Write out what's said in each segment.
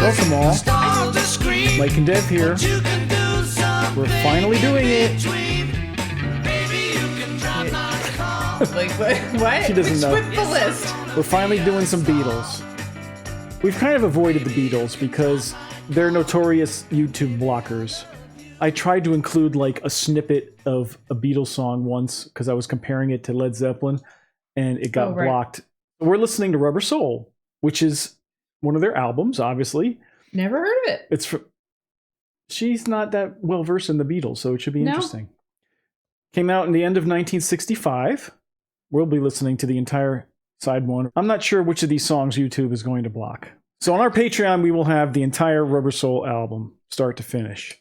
Welcome all. Mike and Dev here. We're finally doing it. Like, what? She doesn't know. With the list. We're finally doing some Beatles. We've kind of avoided the Beatles because they're notorious YouTube blockers. I tried to include like a snippet of a Beatles song once because I was comparing it to Led Zeppelin, and it got blocked. We're listening to Rubber Soul, which is one of their albums, obviously. Never heard of it. It's for... She's not that well versed in the Beatles, so it should be interesting. Came out in the end of 1965. We'll be listening to the entire side one. I'm not sure which of these songs YouTube is going to block. So on our Patreon, we will have the entire Rubber Soul album, start to finish.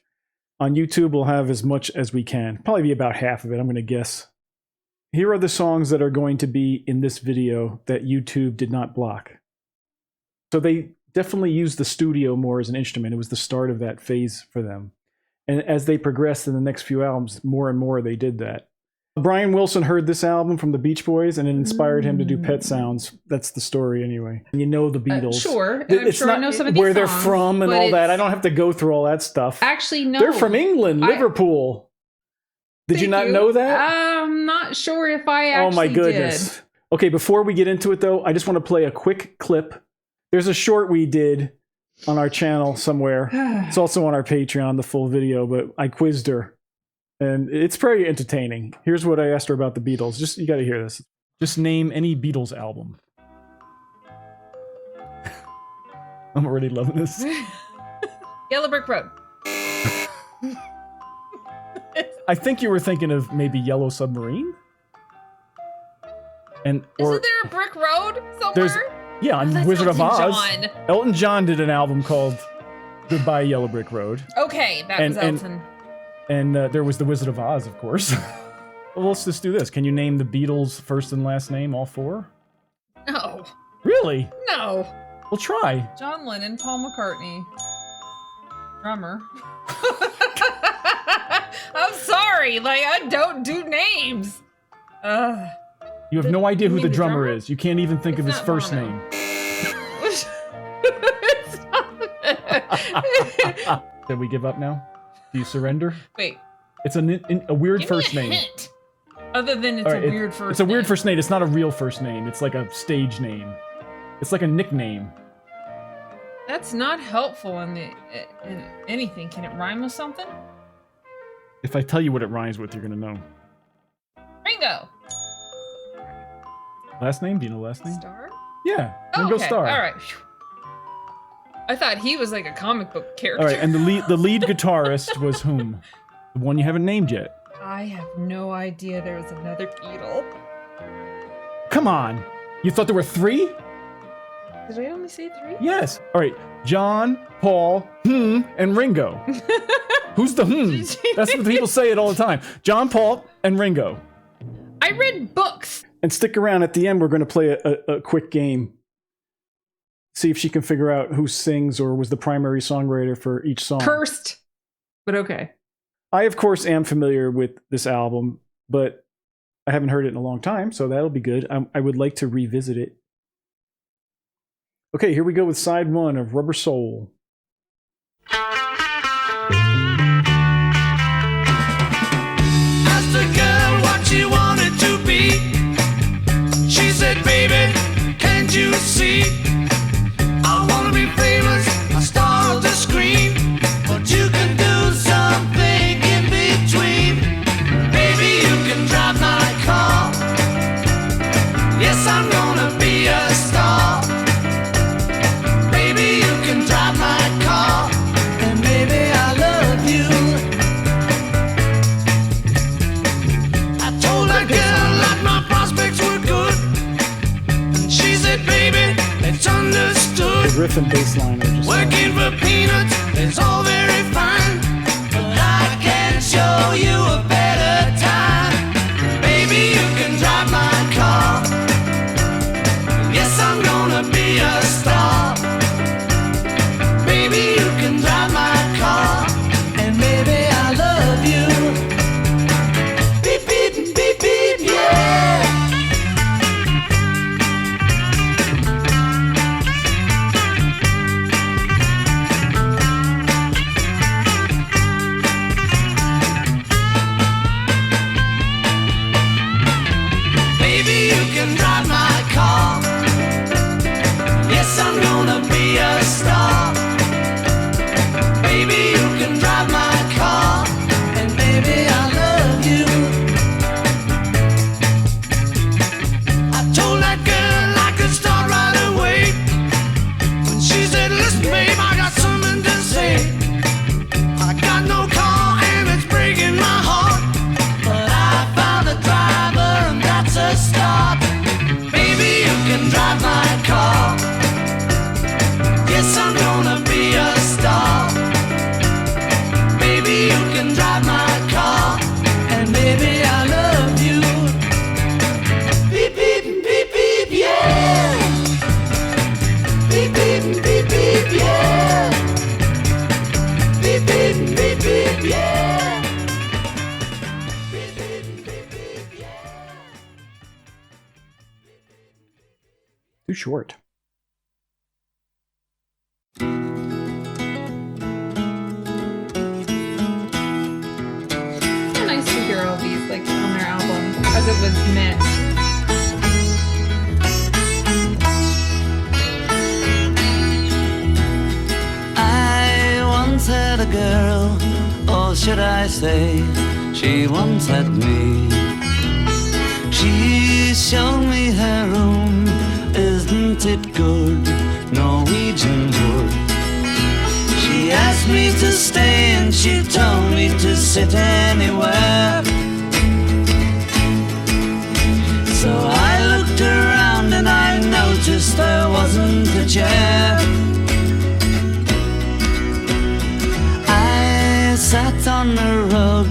On YouTube, we'll have as much as we can. Probably be about half of it, I'm going to guess. Here are the songs that are going to be in this video that YouTube did not block. So they definitely used the studio more as an instrument. It was the start of that phase for them. And as they progressed in the next few albums, more and more they did that. Brian Wilson heard this album from the Beach Boys and it inspired him to do Pet Sounds. That's the story anyway. And you know the Beatles. Sure. It's sure not I know some of these where they're songs, from and all that. I don't have to go through all that stuff. Actually, no. They're from England, Liverpool. Did you not know that? I'm not sure if I actually Oh my goodness. did. Okay, before we get into it though, I just want to play a quick clip. There's a short we did on our channel somewhere. It's also on our Patreon, the full video, but I quizzed her. And it's pretty entertaining. Here's what I asked her about the Beatles. Just, you gotta hear this. Just name any Beatles album. I'm already loving this. Yellow Brick Road. I think you were thinking of maybe Yellow Submarine? Isn't there a brick road somewhere? Yeah, on That's Wizard of Elton Oz. John. Elton John did an album called Goodbye Yellow Brick Road. Okay, that was Elton. And there was the Wizard of Oz, of course. Well, let's just do this. Can you name the Beatles' first and last name, all four? No. Really? No. Well, try. John Lennon, Paul McCartney. Drummer. I'm sorry, like, I don't do names. You have no idea who the drummer is. You can't even think of his first name. Did we give up now? Do you surrender? Wait. It's a weird first name. Hint. Other than it's a weird first name. It's a weird first name. It's not a real first name. It's like a stage name. It's like a nickname. That's not helpful in anything. Can it rhyme with something? If I tell you what it rhymes with, you're gonna know. Ringo. Last name? Do you know last name? Star? Yeah. Oh, Ringo okay. Starr. All right. I thought he was like a comic book character. All right, and the lead guitarist was whom? The one you haven't named yet. I have no idea there was another Beatle. Come on. You thought there were three? Did I only say three? Yes. All right. John, Paul, and Ringo. Who's the That's what people say it all the time. John, Paul, and Ringo. I read books. And stick around. At the end, we're going to play a quick game. See if she can figure out who sings or was the primary songwriter for each song. Cursed. But okay. I, of course, am familiar with this album, but I haven't heard it in a long time, so that'll be good. I would like to revisit it. Okay, here we go with side one of Rubber Soul. Asked a girl what she wanted to be. She said, baby, can't you see? I want to be famous, a star of the screen, but you can do something in between. Baby, you can drive my car. Yes, I'm gonna be a star. Baby, you can drive my car, and baby, I love you. I told that girl that my prospects were good, and she said, baby, let's too short. How nice to hear all these like on their album as it was meant. I once had a girl, or should I say, she once had me. She showed me her room, isn't it good, Norwegian wood. She asked me to stay and she told me to sit anywhere. So I looked around and I noticed there wasn't a chair. I sat on the rug,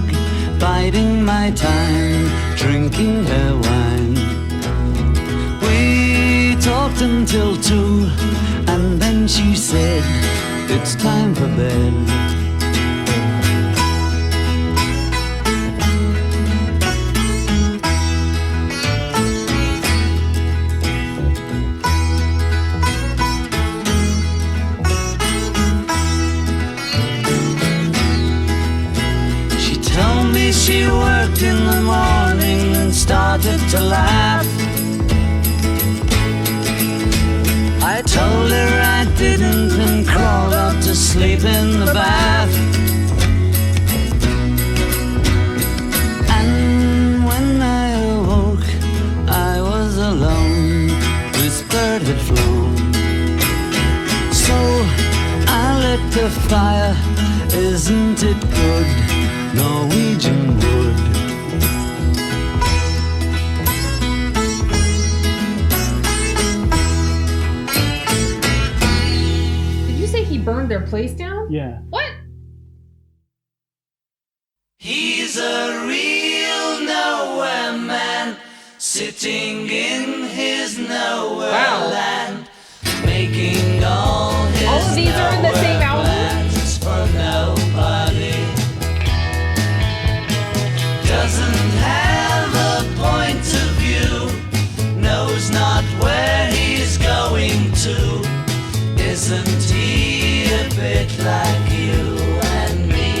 biding my time, drinking her wine. We talked until 2, and then she said, it's time for bed. She told me she worked in the morning and started to laugh. I told her I didn't and crawled out to sleep in the bath. And when I awoke, I was alone, this bird had flown. So I lit the fire, isn't it good, Norwegian wood. He burned their place down? Yeah. What? He's a real nowhere man, sitting in his nowhere land, making all his all of these are in the same album? plans for nobody. Doesn't have a point of view, knows not where he's going to. Isn't he a bit like you and me?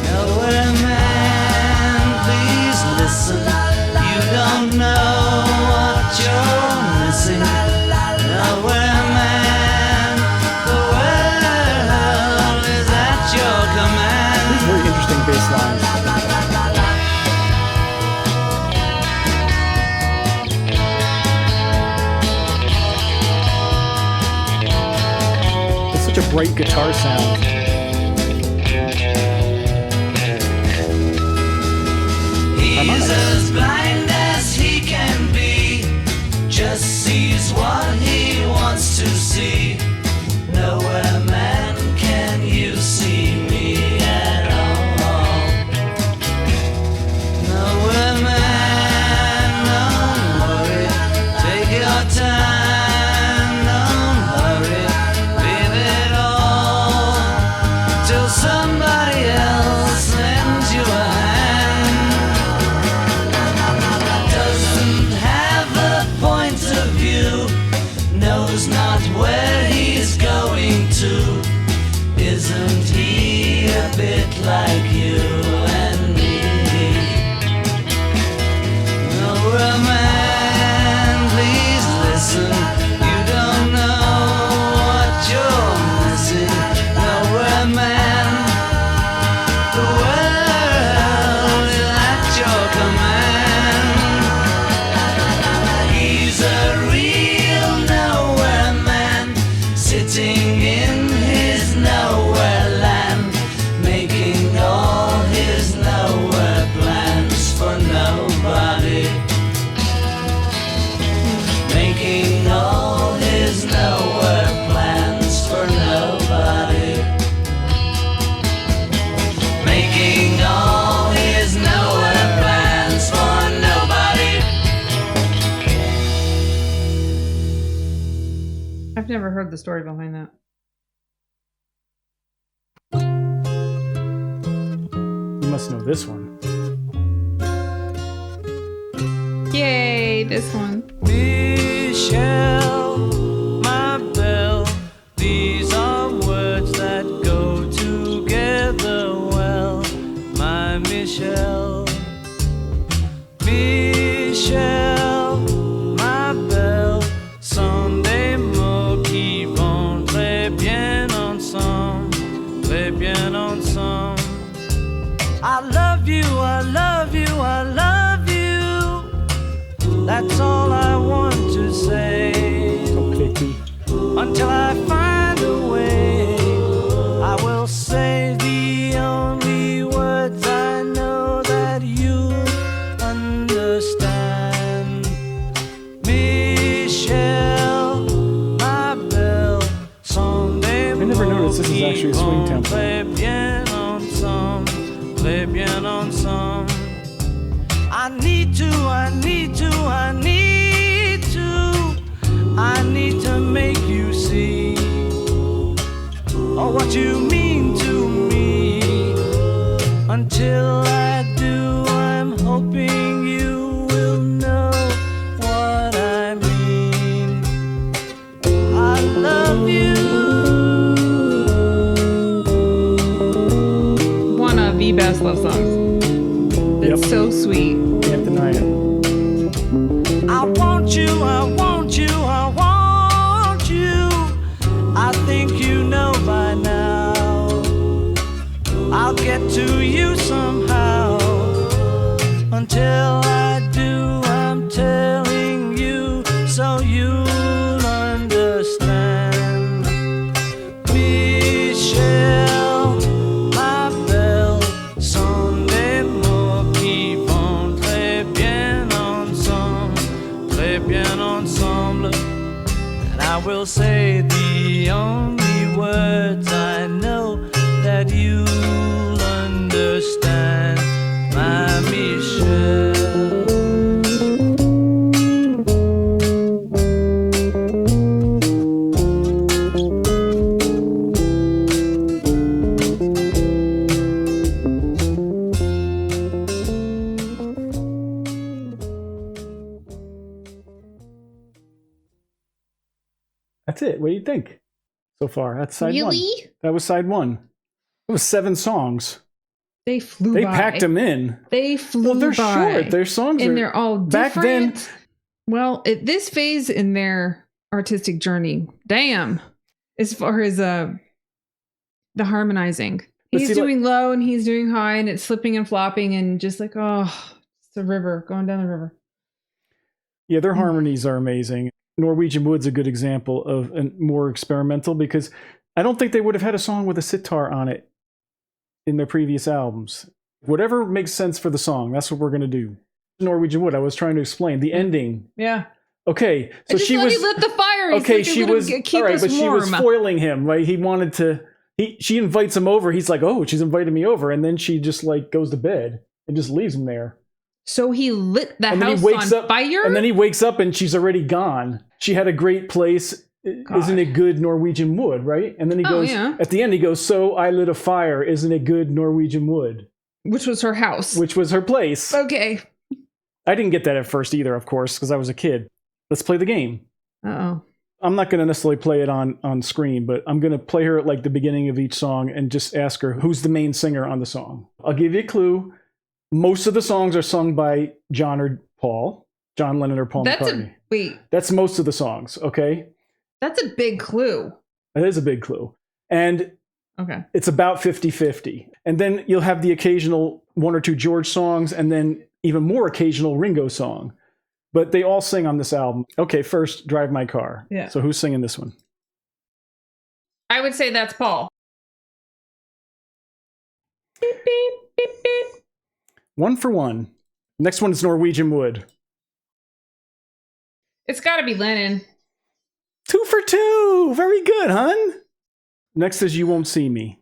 Nowhere man, please listen. You don't know what you're missing. Nowhere man, the world is at your command. These very interesting bass lines. Such a bright guitar sound. He's as blind as he can be, just sees what he wants to see. Nowhere man can you see me at all. Nowhere man, don't worry, take your time, don't hurry. Somebody else lends you a hand. Doesn't have a point of view, knows not where he's going to. Isn't he a bit like you and me? Nowhere man, please listen. You don't know what you're missing. Nowhere man, I've never heard the story behind that. You must know this one. Yay, this one. Michelle, my belle, these are words that go together well. My Michelle, Michelle, my belle, sont des mots qui vont très bien ensemble, très bien ensemble. I love you, I love you, I love you. That's all I want to say. Until I find a way, I will say the only words I know that you understand. Michelle, my belle, sont des mots never noticed this is actually a swing tempo. très bien ensemble, très bien ensemble. I need to, I need to, I need to, I need to make you see what you mean to me. Until I do, I'm hoping you will know what I mean. I love you. One of the best love songs. It's so sweet. Can't deny it. I want you, I want you, I want you. I think you know by now. I'll get to you somehow. Until I do, I'm telling you so you'll understand. Michelle, my belle, sont des mots qui vont très bien ensemble. And I will say the only words I know that you'll understand, my Michelle. That's it. What do you think so far? That's side one. Really? That was side one. It was 7 songs. They flew They by. packed them in. They flew Well, they're by. short. Their songs and are they're all back different. then. Well, at this phase in their artistic journey, damn, as far as the harmonizing, But he's see, doing low and he's doing high, and it's slipping and flopping, and just like, oh, it's a river going down the river. Yeah, their harmonies are amazing. Norwegian Wood's a good example of a more experimental, because I don't think they would have had a song with a sitar on it in their previous albums. Whatever makes sense for the song, that's what we're going to do. Norwegian Wood, I was trying to explain the ending. Yeah. Okay, so just she let was me lit the fire. He's okay. like a She little- was keep all right, us but she was warm. foiling him, right? He wanted to. She invites him over. He's like, "Oh, she's invited me over," and then she just like goes to bed and just leaves him there. So he lit the And then house he wakes on up, fire. and then he wakes up and she's already gone. She had a great place. Isn't it good Norwegian wood, right? And then he goes, yeah. at the end, he goes, "So I lit a fire. Isn't it good Norwegian wood?" Which was her house. Which was her place. Okay. I didn't get that at first either, of course, because I was a kid. Let's play the game. Uh-oh. I'm not going to necessarily play it on screen, but I'm going to play her at like the beginning of each song and just ask her who's the main singer on the song. I'll give you a clue. Most of the songs are sung by John Lennon or Paul McCartney. That's most of the songs, okay? That's a big clue. That is a big clue. And Okay. it's about 50-50. And then you'll have the occasional 1 or 2 George songs, and then even more occasional Ringo song. But they all sing on this album. Okay, first, Drive My Car. Yeah. So who's singing this one? I would say that's Paul. Beep, beep, beep, beep. 1 for 1. Next one is Norwegian Wood. It's got to be Lennon. 2 for 2. Very good, hun. Next is You Won't See Me.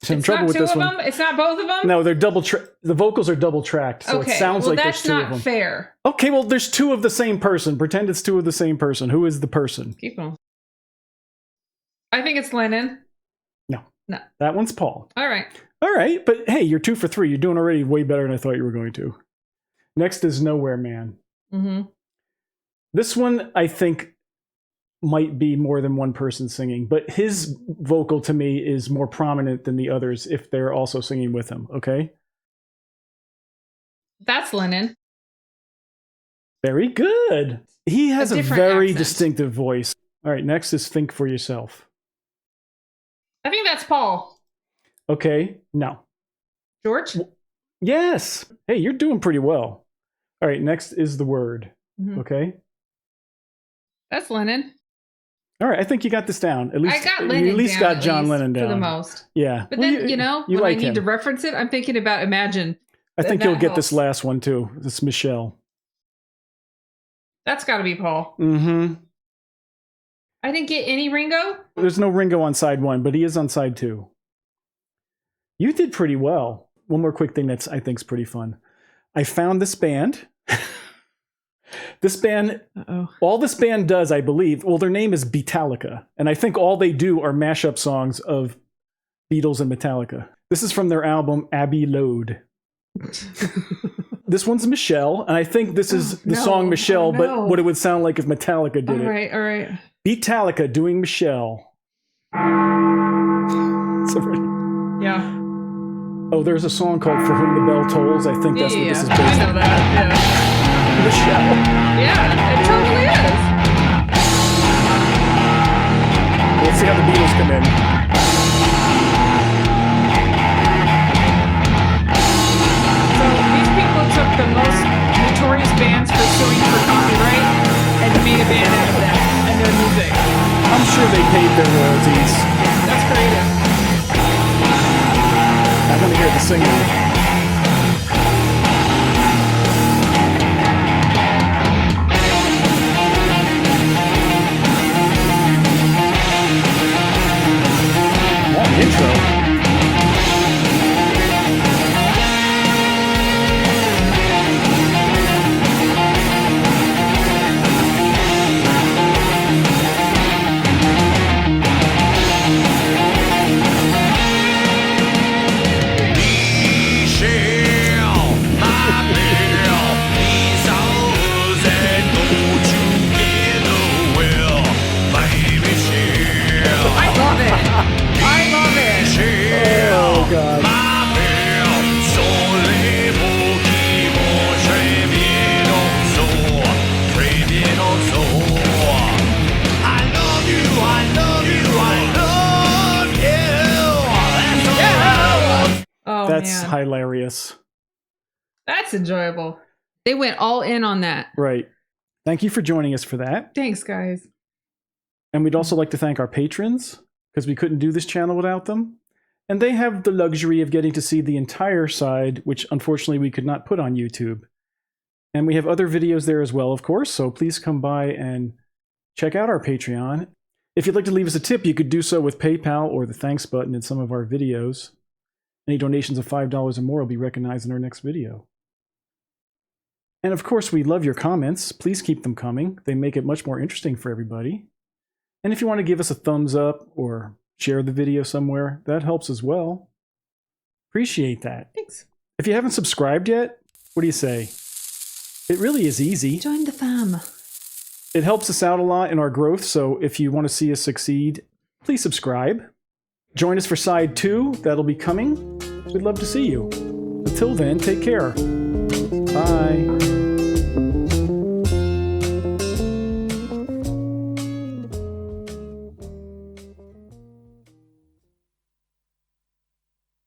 I'm in It's trouble not with two this of one. them? It's not both of them? No, they're the vocals are double tracked, so Okay. it sounds well, like there's that's 2 of not them. fair. Okay, well, there's 2 of the same person. Pretend it's 2 of the same person. Who is the person? Keep going. I think it's Lennon. No. That one's Paul. All right. All right, but hey, you're 2 for 3. You're doing already way better than I thought you were going to. Next is Nowhere Man. Mm-hmm. This one, I think, might be more than one person singing, but his vocal to me is more prominent than the others if they're also singing with him, okay? That's Lennon. Very good. He has a different very accent. distinctive voice. All right, next is Think for Yourself. I think that's Paul. Okay, no. George? Yes. Hey, you're doing pretty well. All right, next is The Word. Mhm. Okay. That's Lennon. All right, I think you got this down. At least I got Lennon you at least down got John Lennon down for the most. Yeah. But Well, then, when like I need him. to reference it, I'm thinking about Imagine. I think that you'll get this helps. last one too. It's Michelle. That's got to be Paul. Mm-hmm. I didn't get any Ringo. There's no Ringo on side 1, but he is on side 2. You did pretty well. One more quick thing that's I think's pretty fun. I found this band. This band, all this band does, I believe, well, their name is Beatalica, and I think all they do are mashup songs of Beatles and Metallica. This is from their album Abbey Road. This one's Michelle, and I think this is the song Michelle, but what it would sound like if Metallica did it. All right. Beatalica doing Michelle. Yeah. Oh, there's a song called For Whom the Bell Tolls. I think that's what this is based I know on. that. Yeah. Michelle. Yeah, it totally is. Let's see how the Beatles come in. So these people took the most notorious bands for suing for copyright and made a band out of them and their music. I'm sure they paid their royalties. That's creative. I want to hear the singing. Intro. That's hilarious. That's enjoyable. They went all in on that. Right. Thank you for joining us for that. Thanks, guys. And we'd also like to thank our patrons, because we couldn't do this channel without them. And they have the luxury of getting to see the entire side, which unfortunately we could not put on YouTube. And we have other videos there as well, of course, so please come by and check out our Patreon. If you'd like to leave us a tip, you could do so with PayPal or the thanks button in some of our videos. Any donations of $5 or more will be recognized in our next video. And of course, we love your comments. Please keep them coming. They make it much more interesting for everybody. And if you want to give us a thumbs up or share the video somewhere, that helps as well. Appreciate that. Thanks. If you haven't subscribed yet, what do you say? It really is easy. Join the fam. It helps us out a lot in our growth, so if you want to see us succeed, please subscribe. Join us for side 2. That'll be coming. We'd love to see you. Until then, take care. Bye.